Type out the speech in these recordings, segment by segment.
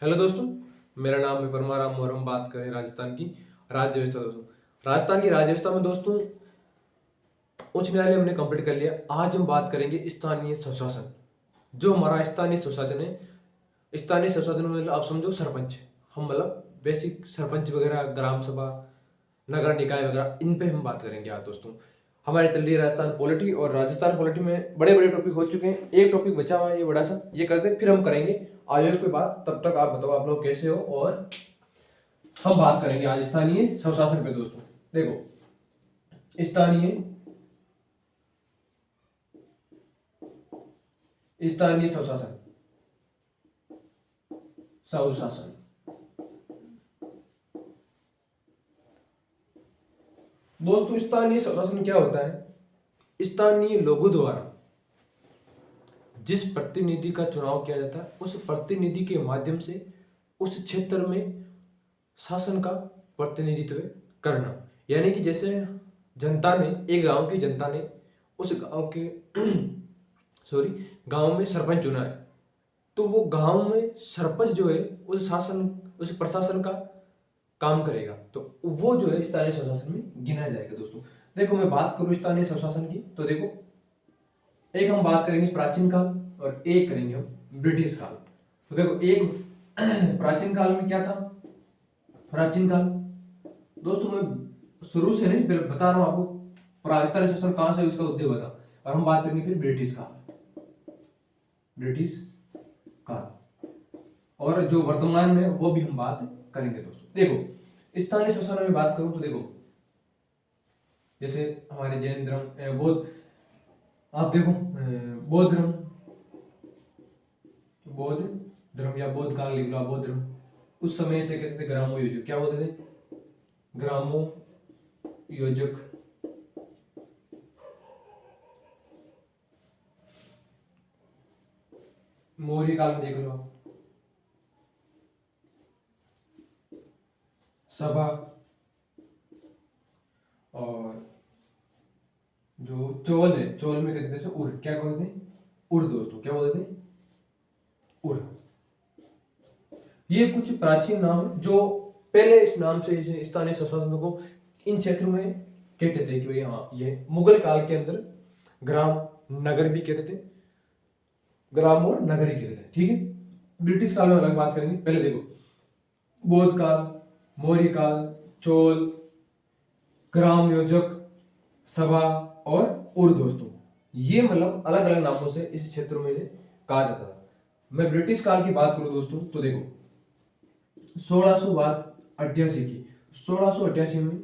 Hello दोस्तों, मेरा नाम है परमाराम और हम बात करें राजस्थान की राज्य व्यवस्था। दोस्तों, राजस्थान की राज्य व्यवस्था में दोस्तों उच्च न्यायालय हमने कंप्लीट कर लिया। आज हम बात करेंगे स्थानीय स्वशासन। जो हमारा स्थानीय स्वशासन है, स्थानीय स्वशासन में मतलब आप समझो सरपंच। हम मतलब बेसिक सरपंच वगैरह, ग्राम सभा, नगर निकाय वगैरह, इन पे हम बात करेंगे। आज दोस्तों हमारे चल रही है राजस्थान पॉलिटी, और राजस्थान पॉलिटी में बड़े बड़े टॉपिक हो चुके हैं। एक टॉपिक बचा हुआ है, ये बड़ा सा, ये कर दे, फिर हम करेंगे आयोग पे बात। तब तक आप बताओ आप लोग कैसे हो। और हम बात करेंगे आज स्थानीय स्वशासन पे। दोस्तों देखो, स्थानीय स्थानीय स्वशासन स्वशासन दोस्तों, स्थानीय स्वशासन क्या होता है? स्थानीय लोगों द्वारा जिस प्रतिनिधि का चुनाव किया जाता है, उस प्रतिनिधि के माध्यम से उस क्षेत्र में शासन का प्रतिनिधित्व करना। यानी कि जैसे जनता ने, एक गांव की जनता ने उस गांव के सॉरी गांव में सरपंच चुना है, तो वो गांव में सरपंच जो है उस शासन, उस प्रशासन का काम करेगा, तो वो जो है स्थानीय स्वशासन में गिना जाएगा। दोस्तों देखो, मैं बात करूं स्थानीय स्वशासन की, तो देखो, एक हम बात करेंगे प्राचीन काल और एक करेंगे हम ब्रिटिश काल। तो देखो, एक प्राचीन काल में क्या था? प्राचीन काल दोस्तों, मैं शुरू से नहीं, फिर बता रहा हूं आपको स्थानीय शासन कहां से उसका उद्भव हुआ था। और हम बात करेंगे फिर ब्रिटिश काल, ब्रिटिश काल, और जो वर्तमान में वो भी हम बात करेंगे। दोस्तों देखो, स्थानीय शासन में बात करूं तो देखो, जैसे हमारे जैन धर्म, बौद्ध, आप देखो, बौद्ध धर्म या बौद्ध काल लिख लो आप, बौद्ध धर्म, उस समय से कहते थे ग्रामो योजक। क्या बोलते थे? ग्रामो योजक। मौर्य काल में देख लो आप, सभा। और जो चोल है, चोल में कहते थे उर। क्या बोलते थे? उर। दोस्तों क्या बोलते थे? उर। ये कुछ प्राचीन नाम है जो पहले इस नाम से इसे स्थानीय स्वशासन को इन क्षेत्रों में कहते थे कि भाई हाँ, ये मुगल काल के अंदर ग्राम नगर भी कहते थे, ग्राम और नगर ही कहते थे। ठीक है, ब्रिटिश काल में अलग बात करेंगे। पहले देखो, बौद्ध काल, मौर्य काल, चोल, ग्राम योजक, सभा और उर। दोस्तों ये मतलब अलग अलग नामों से इस क्षेत्र में कहा जाता था। मैं ब्रिटिश काल की बात करूं दोस्तों, तो देखो, 1688 की, 1688 में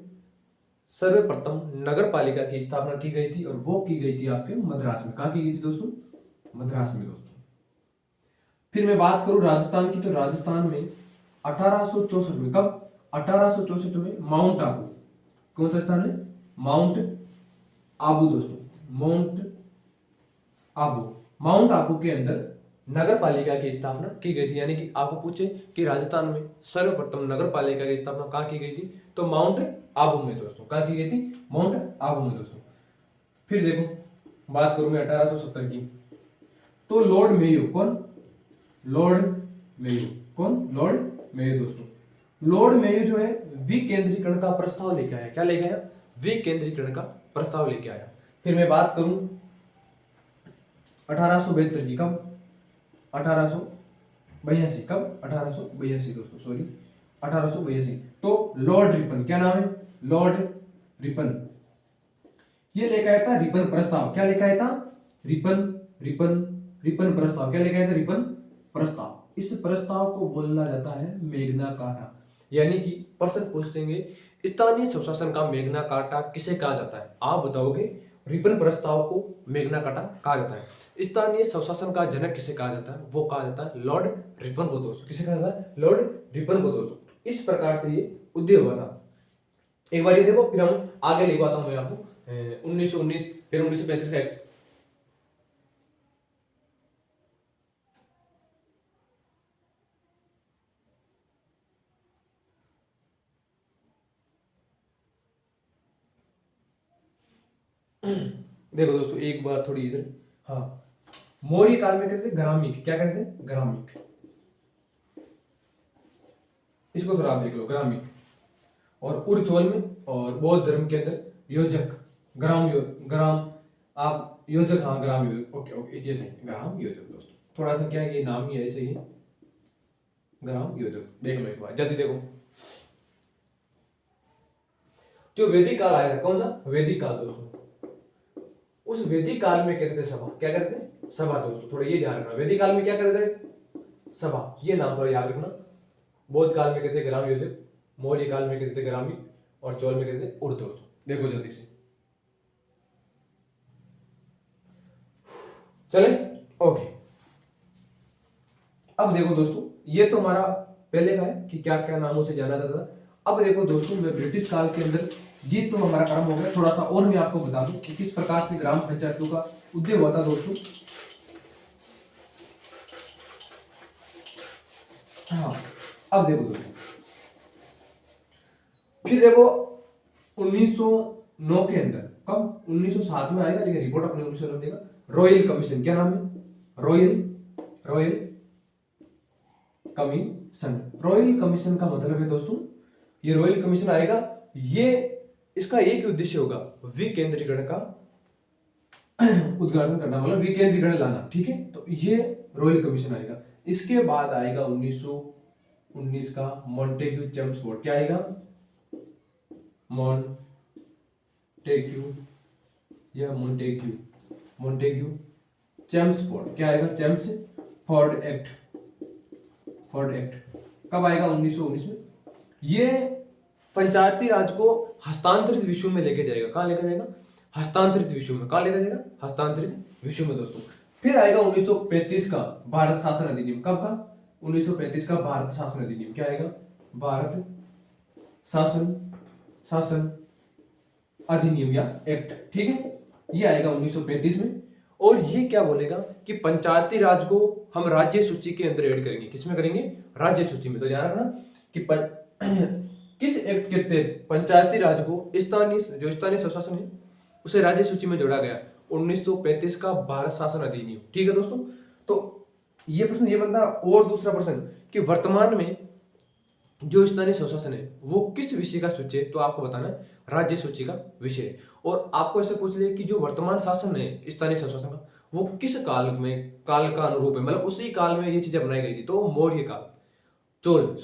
सर्वप्रथम नगर पालिका की स्थापना की गई थी, और वो की गई थी आपके मद्रास में। कहा की गई थी दोस्तों? मद्रास में। दोस्तों फिर मैं बात करूं राजस्थान की, तो राजस्थान में 1864 में, कब? 1864 में माउंट आबू। कौन सा स्थान है? माउंट आबू। दोस्तों माउंट आबू के अंदर नगर पालिका की स्थापना की गई थी। यानी कि आपको पूछे कि राजस्थान में सर्वप्रथम नगर पालिका की स्थापना कहाँ की गई थी, तो माउंट आबू में। दोस्तों कहाँ की गई थी? माउंट आबू में। दोस्तों फिर देखो, बात करूं मैं 1870 की, तो लॉर्ड मेयो। कौन? Lord Mayo. कौन? Lord Mayo. दोस्तों लॉर्ड मेयो जो है विकेंद्रीकरण का प्रस्ताव लेके आया। क्या लेके आया? विकेंद्रीकरण का प्रस्ताव लेके आया। फिर मैं बात करूं 1872 की, कब? 1882। कब? 1882। दोस्तों सॉरी, 1882। तो लॉर्ड रिपन, क्या नाम है? लॉर्ड रिपन, ये लेकर आया था रिपन प्रस्ताव। क्या लेकर आया था? रिपन रिपन रिपन प्रस्ताव। क्या लेकर आया था? रिपन प्रस्ताव। इस प्रस्ताव को बोला जाता है मेघना काटा। यानी कि प्रश्न पूछेंगे, स्थानीय स्वशासन का मेघना काटा किसे कहा जाता है? आप बताओगे रिपन प्रस्ताव को मेघना काटा कहा जाता है। स्थानीय स्वशासन का जनक किसे कहा जाता है? वो कहा जाता है लॉर्ड रिपन को। दोस्तों किसे कहा जाता है? लॉर्ड रिपन को। दोस्तों इस प्रकार से ये उद्योग हुआ था। एक बार ये देखो, फिर हम आगे लिखवाता हूं मैं आपको 1919, फिर 1935 का देखो दोस्तों, एक बार थोड़ी इधर, हाँ, मौर्य काल में कहते थे ग्रामिक। क्या कहते थे? ग्रामिक। इसको थोड़ा आप देख लो, ग्रामिक। और उरचोल में और बौद्ध धर्म के अंदर योजक, ग्राम आप योजक, हाँ ग्राम योजक, ओके ओके इसी से ग्राम योजक दोस्तों। थोड़ा सा क्या है, ये नाम ही ऐसे ही है, ग्राम योजक। देख लो एक बार जल्दी देखो। जो वैदिक काल आएगा, कौन सा वैदिक काल दोस्तों, उस वैदिक काल में कहते थे सभा, क्या कहते थे सभा दोस्तों। थोड़ा ये ध्यान रखना, वैदिक काल में क्या कहते थे सभा, ये नाम थोड़ा याद रखना। बौद्ध काल में कहते थे ग्राम योजक, मौर्य काल में कहते थे ग्रामिक, और चोल में कहते थे उर्द दोस्तों। देखो जल्दी से, चले ओके। अब देखो दोस्तों, ये तो हमारा पहले का है कि क्या क्या नामों से जाना जाता था। अब देखो दोस्तों, ब्रिटिश काल के अंदर ये तो हमारा काम हो गया। थोड़ा सा और मैं आपको बता दूं कि किस प्रकार से ग्राम पंचायतों का उदय हुआ था दोस्तों। हाँ, अब देखो दोस्तों, फिर देखो 1909 के अंदर, कब 1907 में आएगा, लेकिन रिपोर्ट अपने 1909 देगा। रॉयल कमीशन, क्या नाम है, रॉयल कमीशन। रॉयल कमीशन का मतलब है दोस्तों, ये रॉयल कमीशन आएगा, ये इसका एक ही उद्देश्य होगा, विकेंद्रीकरण का उद्घाटन करना, मतलब विकेंद्रीकरण लाना, ठीक है। तो ये रॉयल कमीशन आएगा। इसके बाद आएगा 1919 का मॉन्टेग्यू चेम्सफोर्ड, क्या आएगा मॉन्टेग्यू चेम्सफोर्ड, क्या आएगा चेम्सफोर्ड एक्ट। कब आएगा 1919 में। ये पंचायती राज को हस्तांतरित विषयों में लेके जाएगा, कहां लेके जाएगा हस्तांतरित विषयों में, कहां लेके जाएगा हस्तांतरित विषयों में दोस्तों। फिर आएगा 1935 का भारत शासन अधिनियम, कब का 1935 का भारत शासन अधिनियम, क्या आएगा भारत शासन अधिनियम या एक्ट, ठीक है। ये आएगा 1935 में। और ये क्या बोलेगा कि पंचायती राज को हम राज्य सूची के अंदर ऐड करेंगे, किसमें करेंगे राज्य सूची में। तो याद रखना कि किस एक्ट के तहत पंचायती राज को स्थानीय स्वशासन है उसे राज्य सूची में जोड़ा गया, 1935 का भारत शासन अधिनियम, ठीक है दोस्तों। तो ये प्रश्न ये बनता। और दूसरा प्रश्न कि वर्तमान में जो स्थानीय स्वशासन है वो किस विषय का सूची है, तो आपको बताना है राज्य सूची का विषय। और आपको ऐसे पूछ लिया कि जो वर्तमान शासन है स्थानीय स्वशासन का वो किस काल का अनुरूप है, मतलब उसी काल में ये चीजें बनाई गई थी। तो मौर्य काल, चोल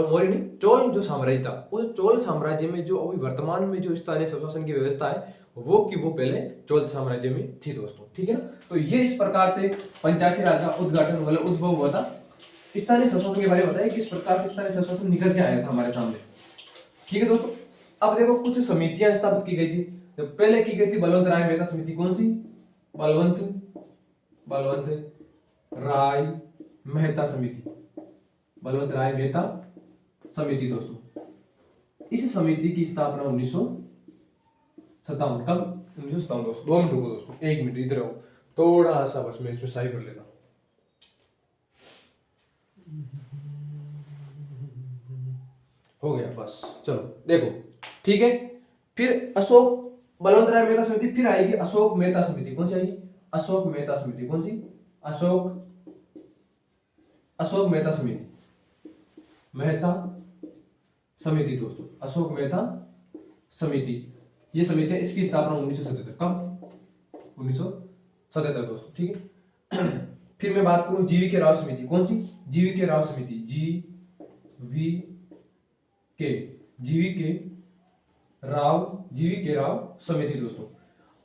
मौर्य नहीं, चोल जो साम्राज्य था, उस चोल साम्राज्य में जो अभी वर्तमान में जो स्थानीय स्वशासन की व्यवस्था है वो पहले चोल साम्राज्य में थी दोस्तों, ठीक है ना। तो ये इस प्रकार से पंचायती राज का उद्घाटन मतलब उद्भव हुआ था। स्थानीय स्वशासन के बारे में बताया किस प्रकार से स्थानीय स्वशासन निकल के आया था हमारे सामने, ठीक है दोस्तों। अब देखो कुछ समितियां स्थापित की गई थी। तो पहले की गई थी बलवंत राय मेहता समिति, कौन सी बलवंत राय मेहता समिति, बलवंत राय मेहता समिति दोस्तों। इस समिति की स्थापना 1957, कब 1957 दोस्तों। 2 मिनट रुको दोस्तों, 1 मिनट इधर आओ, थोड़ा सा बस मैं इसमें सही कर लेता हूं। हो गया बस, चलो देखो, ठीक है। फिर अशोक बलवंत राय मेहता समिति, फिर आएगी अशोक मेहता समिति, कौन सी आएगी अशोक मेहता समिति, कौन सी अशोक मेहता समिति दोस्तों, अशोक मेहता समिति। ये समिति है, इसकी स्थापना 1977, कब 1977 दोस्तों, ठीक है। फिर मैं बात करूं जीवी के राव समिति, कौन सी जीवी के राव समिति, जीवी के राव समिति दोस्तों।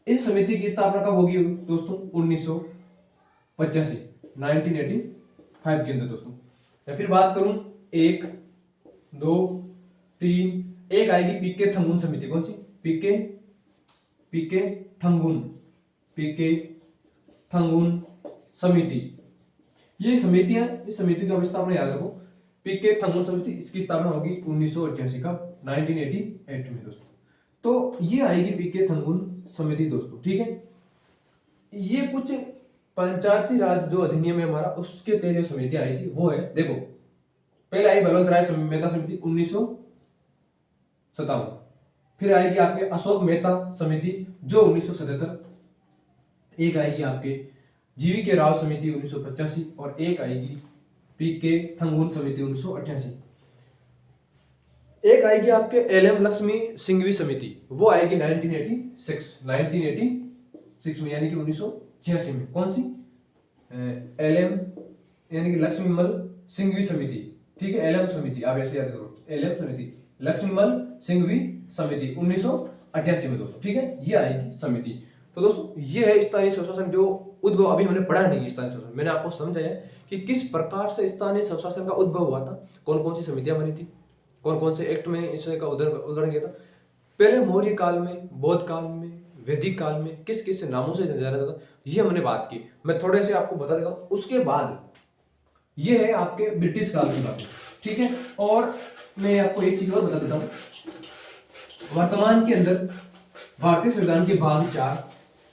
इस समिति की स्थापना कब होगी दोस्तों 1985 1985 के अंदर दोस्तों। या फिर बात करूं 1 2 3, एक आएगी पीके थंगुन समिति, कौन सी पीके थंगुन समिति। ये समितियां, इस समिति का स्थापना याद रखो, पीके थंगुन समिति, इसकी स्थापना होगी 1988 का 1988 में दोस्तों। तो ये आएगी पीके थंगुन समिति दोस्तों, ठीक है। ये कुछ पंचायती राज जो अधिनियम है हमारा उसके तहत जो समिति आई थी वो है, देखो पहले आई बलवंत राय मेहता समिति 1957, फिर आएगी आपके अशोक मेहता समिति जो 1977, एक आएगी आपके जीवी के राव समिति 1985 और एक आएगी पीके थंगुन समिति 1988। एक आएगी आपके एलएम लक्ष्मी सिंघवी समिति, वो आएगी 1986 में, यानी कि 1986 में। कौन सी? एलएम यानी कि लक्ष्मीमल सिंघवी समिति, ठीक है, एलएम समिति, आप ऐसे याद करो, एलएम समिति, लक्ष्मीमल सिंघवी समिति 1988 में दोस्तों, ठीक है, ये आएगी समिति। तो दोस्तों ये है स्थानीय स्वशासन जो उद्भव, अभी हमने पढ़ा नहीं स्थानीय स्वशासन, मैंने आपको समझाया कि किस प्रकार से स्थानीय स्वशासन का उद्भव हुआ था, कौन कौन सी समितियां बनी थी, कौन कौन से एक्ट में इसका उदाहरण किया था। पहले मौर्य काल में, बौद्ध काल में, वैदिक काल में किस किस नामों से जाना जाता था, ये हमने बात की। मैं थोड़े से आपको बता देता हूँ। उसके बाद ये है आपके ब्रिटिश काल की बात, ठीक है। और मैं आपको एक चीज और बता देता हूँ, वर्तमान के अंदर भारतीय संविधान के भाग 4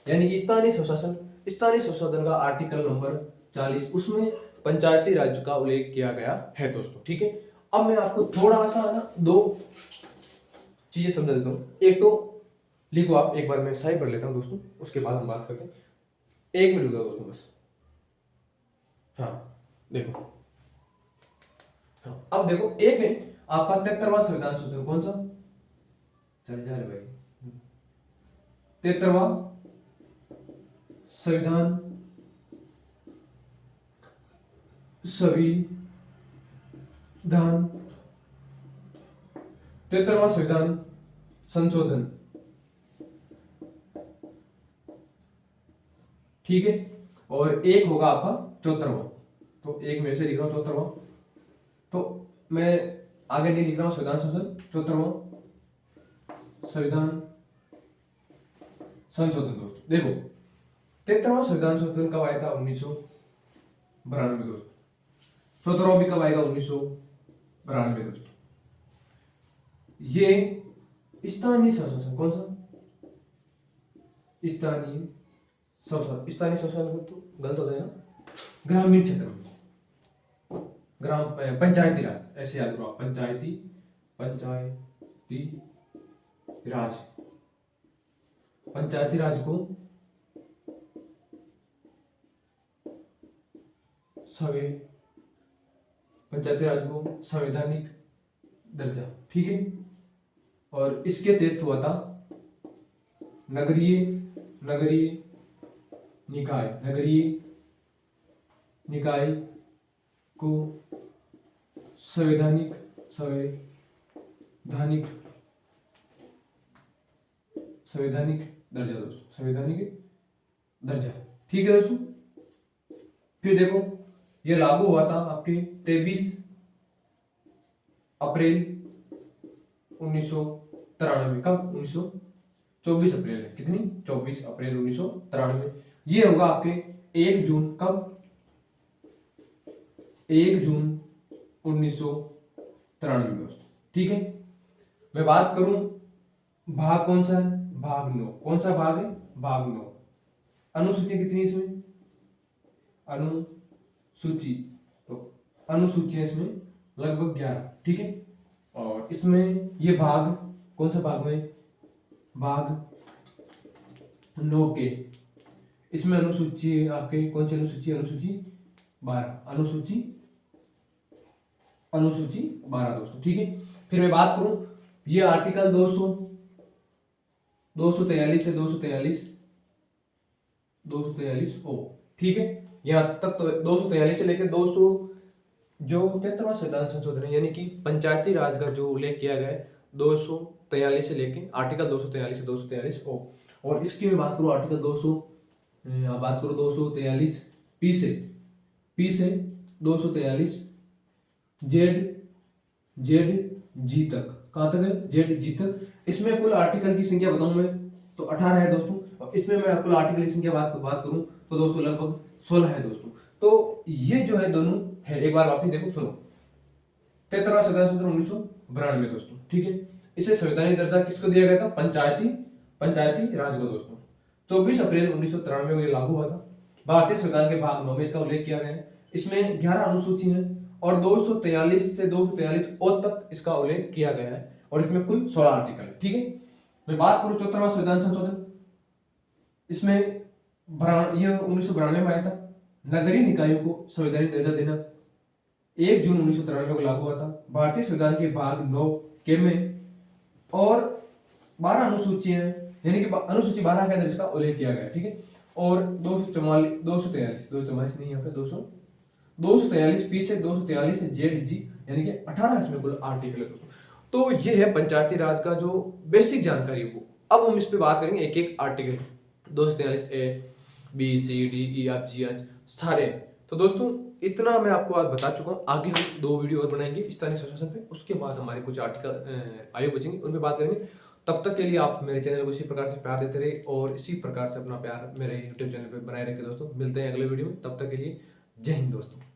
यानी कि स्थानीय स्वशासन का आर्टिकल नंबर 40, उसमें पंचायती राज का उल्लेख किया गया है दोस्तों, ठीक है। अब मैं आपको थोड़ा सा ना दो चीजें समझा देता हूँ। एक तो लिखो आप, एक बार मैं सही पढ़ लेता हूँ दोस्तों, उसके बाद हम बात करते हैं। एक मिनट रुको दोस्तों बस। हाँ देखो, हाँ अब देखो, एक है आपका 73वां संविधान संशोधन, कौन सा? चल जा रहे भाई, 73वां संविधान संशोधन, ठीक है। और एक होगा आपका 74वां, तो एक में से लिख रहा हूं 74वां, तो मैं आगे नहीं लिख रहा हूं संविधान संशोधन, 74वां संविधान संशोधन दोस्तों। देखो 73वां संविधान संशोधन कब आया था? 1992 दोस्तों। 74वां भी कब आएगा? 1992 दोस्तों। ये स्थानीय स्वशासन, कौन सा? स्थानीय स्वशासन तो गलत हो जाएगा, ग्रामीण क्षेत्र में, पंचायती राज, ऐसे याद करो, पंचायती राज, पंचायती राज को संवैधानिक दर्जा, ठीक है। और इसके तहत हुआ था नगरीय निकाय को संवैधानिक दर्जा दोस्तों, संवैधानिक दर्जा, ठीक है दोस्तों। फिर देखो ये लागू हुआ था आपके 23 अप्रैल 1993। कब? 24 अप्रैल, कितनी? 24 अप्रैल 1993। ये होगा आपके 1 जून, कब? 1 जून 1993 दोस्तों, ठीक है। मैं बात करूं भाग कौन सा है? भाग 9। कौन सा भाग है? भाग 9। अनुसूची कितनी इसमें? अनुसूची, तो अनुसूची है इसमें लगभग 11, ठीक है। और इसमें ये भाग कौन सा भाग में? भाग 9 के, इसमें अनुसूची आपके कौन सी अनुसूची? अनुसूची 12, अनुसूची 12 दोस्तों, ठीक है। फिर मैं बात करूं ये आर्टिकल 243 से 243 ओ, ठीक है। यहां तक तो 243 से लेकर 200 जो 73वां संविधान संशोधन है, यानी कि पंचायती राज का जो उल्लेख किया गया है 243 से लेके आर्टिकल 243 से 243 ओ। और इसकी मैं बात करूं आर्टिकल 243 पी से 243 जेड जी तक, कहां तक है? जेड जी तक। इसमें कुल आर्टिकल की संख्या बताऊं मैं तो 18 है दोस्तों, और इसमें मैं कुल आर्टिकल की संख्या बात करूं तो दोस्तों लगभग 16 है दोस्तों। तो ये जो है दोनों है, एक बार वापिस देखो, सुनो। 73वां संविधान संशोधन 1992 दोस्तों, ठीक है। इसे संवैधानिक दर्जा किसको दिया गया था? पंचायती राज को दोस्तों। 24 अप्रैल 1993 को ये लागू हुआ था। भारतीय संविधान के भाग 9 में इसका उल्लेख किया गया है। इसमें 11 अनुसूची है और 243 से 243 ओ तक इसका उल्लेख किया गया है, और इसमें कुल 16 आर्टिकल है, ठीक है। मैं बात करूं 74वां संविधान संशोधन, इसमें यह 1992 में आया था। नगरीय निकायों को संवैधानिक दर्जा देना 1 जून 1993 को लागू हुआ था। भारतीय संविधान के भाग 9 के में और 12 अनुसूचियां हैं, यानी कि अनुसूची 12 के अंदर इसका उल्लेख किया गया है, ठीक है। और 243 नहीं, यहाँ पे 243 पी से 243 जेड जी, यानी कि 18 इसमें कुल आर्टिकल है दोस्तों। तो ये है पंचायती राज का जो बेसिक जानकारी है वो। अब हम इस पे बात करेंगे एक एक article, 243 A B C D E F G H सारे। तो दोस्तों इतना मैं आपको आज बता चुका हूँ। आगे हम 2 वीडियो और बनाएंगे स्थानीय स्वशासन पे, उसके बाद हमारे कुछ आर्टिकल आयोग बचेंगे, उन पे बात करेंगे। तब तक के लिए आप मेरे चैनल को इसी प्रकार से प्यार देते रहे और इसी प्रकार से अपना प्यार मेरे यूट्यूब चैनल पे बनाए रखे दोस्तों। मिलते हैं अगले वीडियो में, तब तक के लिए जय हिंद दोस्तों।